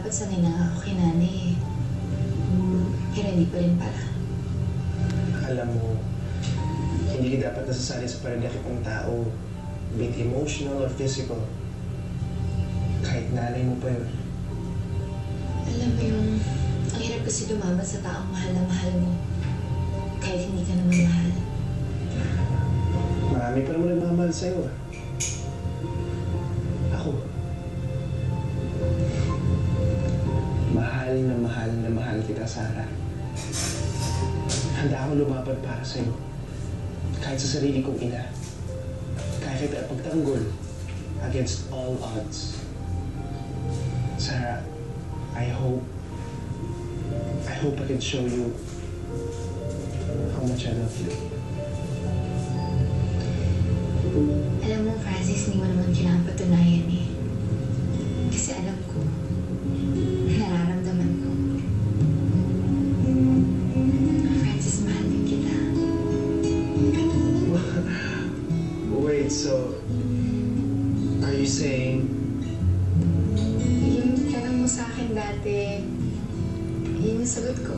dapat sanay na ako kay nanay. Pero hindi pa rin pala. Alam mo, hindi ka dapat nasasanay sa pananakit ng tao, be it emotional or physical. Kahit nanay mo pa yun. Alam mo yung, ang hirap kasi lumaban sa taong mahal na mahal mo. Kahit hindi ka naman mahal. Marami pa naman nagmamahal sa'yo. Ako. Mahal na mahal kita, Sarah. Handa akong lumaban para sa'yo. Kahit sa sarili kong ina. Kaya kita pagtanggol against all odds. Sarah, I hope I can show you how much I love you. Alam mo, Francis, hindi mo naman kailangan patunayan eh. Kasi alam ko, nararamdaman ko. Francis, mahal din kita. Wait, so are you saying Yung tanong mo sa akin dati, yun yung sagot ko.